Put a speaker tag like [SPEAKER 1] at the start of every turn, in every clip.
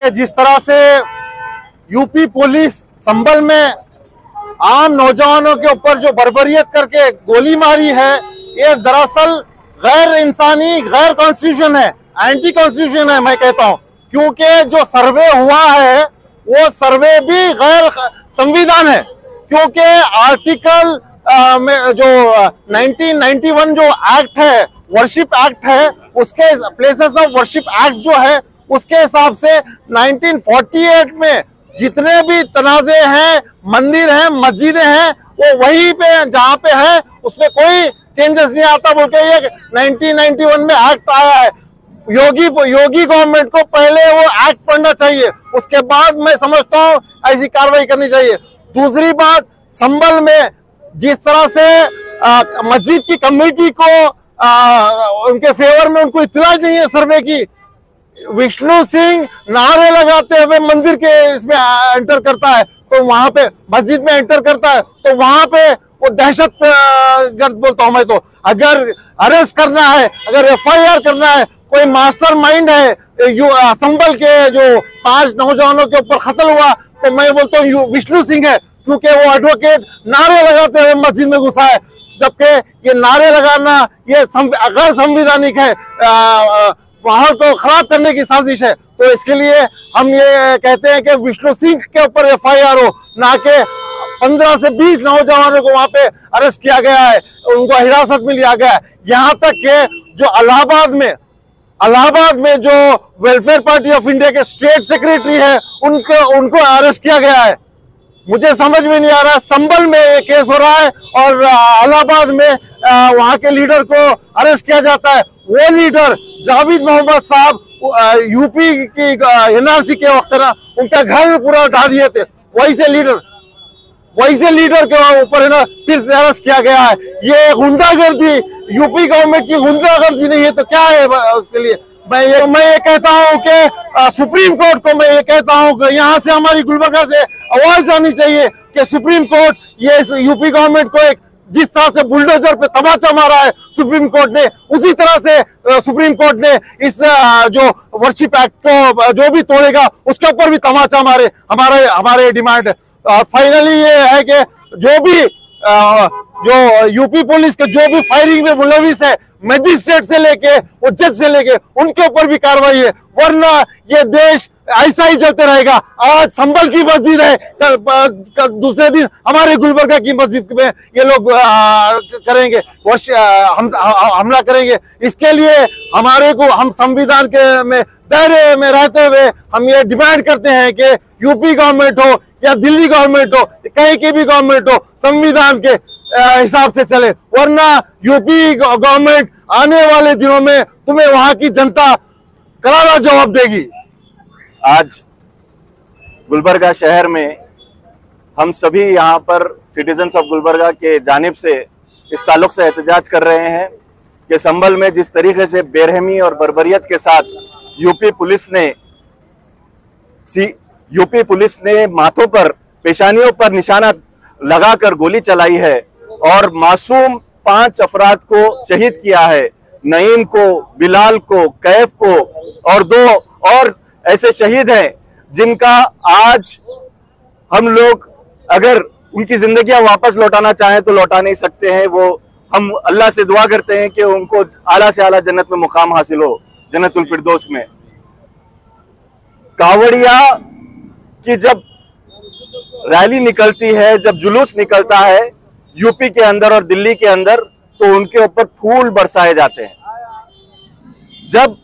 [SPEAKER 1] जिस तरह से यूपी पुलिस संभल में आम नौजवानों के ऊपर जो बर्बरियत करके गोली मारी है, ये दरअसल गैर इंसानी, गैर कॉन्स्टिट्यूशन है, एंटी कॉन्स्टिट्यूशन है मैं कहता हूँ। क्योंकि जो सर्वे हुआ है वो सर्वे भी गैर संविधान है, क्योंकि आर्टिकल में जो 1991 जो एक्ट है, वर्शिप एक्ट है, उसके प्लेसेस ऑफ वर्शिप एक्ट जो है उसके हिसाब से 1948 में जितने भी तनाजे हैं, मंदिर हैं, मस्जिदें हैं, वो वहीं पे जहाँ पे है उसमें कोई चेंजेस नहीं आता बोल के ये 1991 में एक्ट आया है। योगी गवर्नमेंट को पहले वो एक्ट पढ़ना चाहिए, उसके बाद मैं समझता हूँ ऐसी कार्रवाई करनी चाहिए। दूसरी बात, संभल में जिस तरह से मस्जिद की कमेटी को उनके फेवर में उनको इत्तला नहीं है सर्वे की, विष्णु सिंह नारे लगाते हुए मंदिर के इसमें एंटर करता है, तो वहां पे मस्जिद में एंटर करता है, तो वहां पे वो दहशत गर्द बोलता हूं मैं। तो अगर अरेस्ट करना है, अगर FIR करना है, कोई मास्टर माइंड है संभल के जो 5 नौजवानों के ऊपर कत्ल हुआ, तो मैं बोलता हूँ विष्णु सिंह है, क्योंकि वो एडवोकेट नारे लगाते हुए मस्जिद में घुसा है, जबकि ये नारे लगाना ये गैर संवैधानिक है, माहौल को खराब करने की साजिश है। तो इसके लिए हम ये कहते हैं कि विष्णु सिंह के ऊपर FIR हो, ना कि 15 से 20 नौजवानों को वहां पे अरेस्ट किया गया है, उनको हिरासत में लिया गया है। यहाँ तक कि जो इलाहाबाद में जो वेलफेयर पार्टी ऑफ इंडिया के स्टेट सेक्रेटरी है उनको अरेस्ट किया गया है। मुझे समझ में नहीं आ रहा, संभल में ये केस हो रहा है और इलाहाबाद में वहां के लीडर को अरेस्ट किया जाता है। वो लीडर जावेद मोहम्मद साहब यूपी की NRC के वक्त ना उनका घर पूरा उठा दिए थे, वही से लीडर के ऊपर है ना फिर से अरेस्ट किया गया है। ये गुंडागर्दी, यूपी गवर्नमेंट की गुंडागर्दी नहीं है तो क्या है उसके लिए। मैं ये कहता हूँ कि सुप्रीम कोर्ट को मैं ये कहता हूँ कि यहाँ से हमारी गुलबर्गा से आवाज आनी चाहिए कि सुप्रीम कोर्ट ये यूपी गवर्नमेंट को एक जिस तरह से बुलडोजर पे तमाचा मारा है सुप्रीम कोर्ट ने, उसी तरह से सुप्रीम कोर्ट ने इस जो वर्शिप एक्ट को जो भी तोड़ेगा उसके ऊपर भी तमाचा मारे। हमारे डिमांड है। फाइनली ये है कि जो यूपी पुलिस के जो भी फायरिंग में मुलविस है, मजिस्ट्रेट से लेके वो जज से लेके उनके ऊपर भी कार्रवाई है, वरना ये देश ऐसा ही चलते रहेगा। आज संभल की मस्जिद है, कल दूसरे दिन हमारे गुलबर्गा की मस्जिद में ये लोग करेंगे हमला करेंगे। इसके लिए हम संविधान के में दायरे में रहते हुए हम ये डिमांड करते हैं कि यूपी गवर्नमेंट हो या दिल्ली गवर्नमेंट हो, कहीं की भी गवर्नमेंट हो, संविधान के हिसाब से चले, वरना यूपी गवर्नमेंट आने वाले दिनों में तुम्हें वहां की जनता करारा जवाब देगी।
[SPEAKER 2] आज गुलबर्गा शहर में हम सभी यहाँ पर सिटीजन्स ऑफ गुलबर्गा के जानिब से इस ताल्लुक से एहतजाज कर रहे हैं कि संभल में जिस तरीके से बेरहमी और बर्बरियत के साथ यूपी पुलिस ने माथों पर, पेशानियों पर निशाना लगाकर गोली चलाई है और मासूम 5 अफराद को शहीद किया है, नईम को, बिलाल को, कैफ को, और 2 और ऐसे शहीद हैं जिनका आज हम लोग अगर उनकी जिंदगियां वापस लौटाना चाहें तो लौटा नहीं सकते हैं। वो हम अल्लाह से दुआ करते हैं कि उनको आला से आला जन्नत में मुकाम हासिल हो, जन्नतुल फिरदौस में। कावड़िया की जब रैली निकलती है, जब जुलूस निकलता है यूपी के अंदर और दिल्ली के अंदर, तो उनके ऊपर फूल बरसाए जाते हैं। जब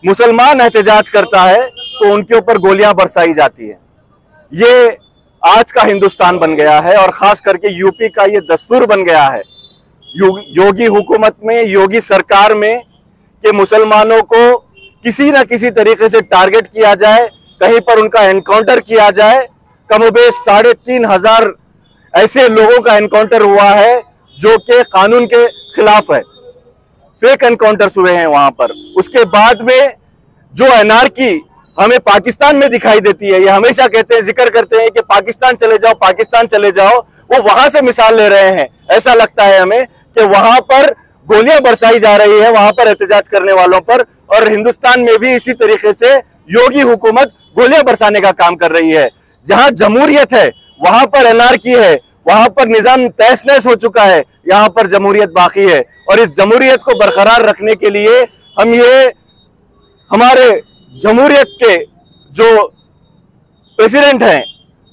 [SPEAKER 2] मुसलमान एहतजाज करता है तो उनके ऊपर गोलियां बरसाई जाती है। ये आज का हिंदुस्तान बन गया है और खास करके यूपी का ये दस्तूर बन गया है योगी हुकूमत में, योगी सरकार में, कि मुसलमानों को किसी न किसी तरीके से टारगेट किया जाए, कहीं पर उनका एनकाउंटर किया जाए। कमोबेश 3,500 ऐसे लोगों का एनकाउंटर हुआ है जो कि कानून के खिलाफ है, फेक एनकाउंटर्स हुए हैं वहां पर। उसके बाद में जो एनार्की हमें पाकिस्तान में दिखाई देती है, ये हमेशा कहते हैं, जिक्र करते हैं कि पाकिस्तान चले जाओ, पाकिस्तान चले जाओ, वो वहां से मिसाल ले रहे हैं। ऐसा लगता है हमें कि वहां पर गोलियां बरसाई जा रही है, वहां पर एहतजाज करने वालों पर, और हिंदुस्तान में भी इसी तरीके से योगी हुकूमत गोलियां बरसाने का काम कर रही है। जहां जमहूरियत है वहां पर एनार्की है, वहां पर निजाम तहस नहस हो चुका है, यहाँ पर जमहूरियत बाकी है। और इस जमहूरियत को बरकरार रखने के लिए हम ये हमारे जमहूरियत के जो प्रेसिडेंट हैं,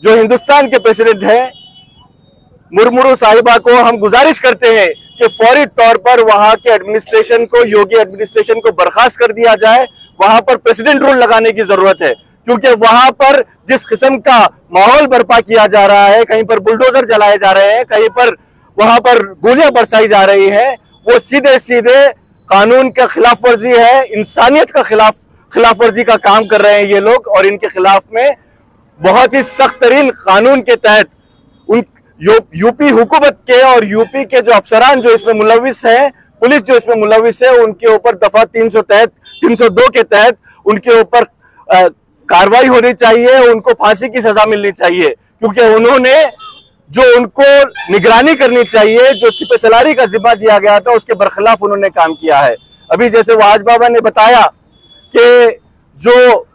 [SPEAKER 2] जो हिंदुस्तान के प्रेसिडेंट हैं मुर्मू साहिबा को हम गुजारिश करते हैं कि फौरी तौर पर वहां के एडमिनिस्ट्रेशन को, योगी एडमिनिस्ट्रेशन को बर्खास्त कर दिया जाए। वहां पर प्रेसिडेंट रूल लगाने की जरूरत है, क्योंकि वहां पर जिस किस्म का माहौल बर्पा किया जा रहा है, कहीं पर बुलडोजर जलाए जा रहे हैं, कहीं पर वहां पर गोलियां बरसाई जा रही है, वो सीधे सीधे कानून का खिलाफ वर्जी है, इंसानियत का खिलाफ वर्जी का काम कर रहे हैं ये लोग। और इनके खिलाफ में बहुत ही सख्त तरीन कानून के तहत उन यूपी हुकूमत के और यूपी के जो अफसरान जो इसमें मुलविस हैं, पुलिस जो इसमें मुलविस है, उनके ऊपर दफा 302 के तहत उनके ऊपर कार्रवाई होनी चाहिए, उनको फांसी की सजा मिलनी चाहिए, क्योंकि उन्होंने जो उनको निगरानी करनी चाहिए, जो सिपह सलारी का जिम्मा दिया गया था, उसके बरखिलाफ उन्होंने काम किया है। अभी जैसे वाज बाबा ने बताया कि जो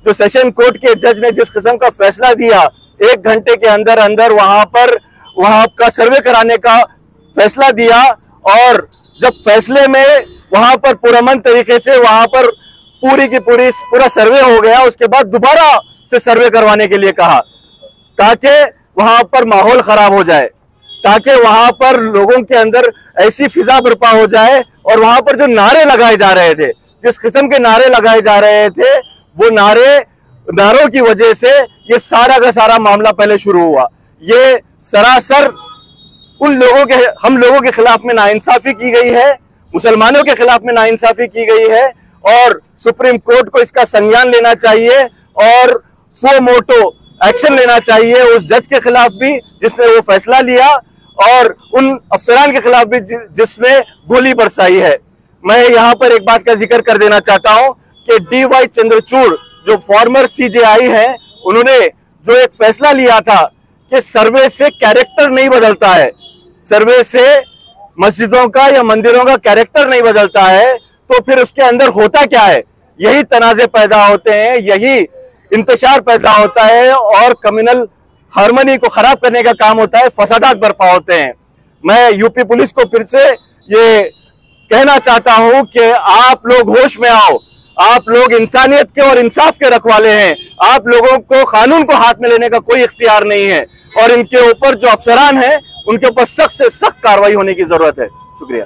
[SPEAKER 2] सेशन कोर्ट के जज ने जिस किस्म का फैसला दिया, 1 घंटे के अंदर अंदर वहां का सर्वे कराने का फैसला दिया, और जब फैसले में वहां पर पुरअमन तरीके से वहां पर पूरा सर्वे हो गया, उसके बाद दोबारा से सर्वे करवाने के लिए कहा, ताकि वहां पर माहौल खराब हो जाए, ताकि वहां पर लोगों के अंदर ऐसी फिजा बर्पा हो जाए। और वहां पर जो नारे लगाए जा रहे थे, जिस किस्म के नारे लगाए जा रहे थे, वो नारों की वजह से ये सारा का सारा मामला पहले शुरू हुआ। ये सरासर हम लोगों के खिलाफ में नाइंसाफी की गई है, मुसलमानों के खिलाफ में नाइंसाफी की गई है, और सुप्रीम कोर्ट को इसका संज्ञान लेना चाहिए और सो मोटो एक्शन लेना चाहिए उस जज के खिलाफ भी जिसने वो फैसला लिया, और उन अफसरान के खिलाफ भी जिसने गोली बरसाई है। मैं यहाँ पर एक बात का जिक्र कर देना चाहता हूँ कि DY चंद्रचूड़ जो फॉर्मर CJI है, उन्होंने जो एक फैसला लिया था कि सर्वे से कैरेक्टर नहीं बदलता है, सर्वे से मस्जिदों का या मंदिरों का कैरेक्टर नहीं बदलता है, तो फिर उसके अंदर होता क्या है? यही तनाज़े पैदा होते हैं, यही इंतशार पैदा होता है, और कम्युनल हार्मनी को खराब करने का काम होता है, फसादात बर्पा होते हैं। मैं यूपी पुलिस को फिर से ये कहना चाहता हूं कि आप लोग होश में आओ, आप लोग इंसानियत के और इंसाफ के रखवाले हैं, आप लोगों को कानून को हाथ में लेने का कोई इख्तियार नहीं है, और इनके ऊपर जो अफसरान हैं उनके ऊपर सख्त से सख्त कार्रवाई होने की जरूरत है। शुक्रिया।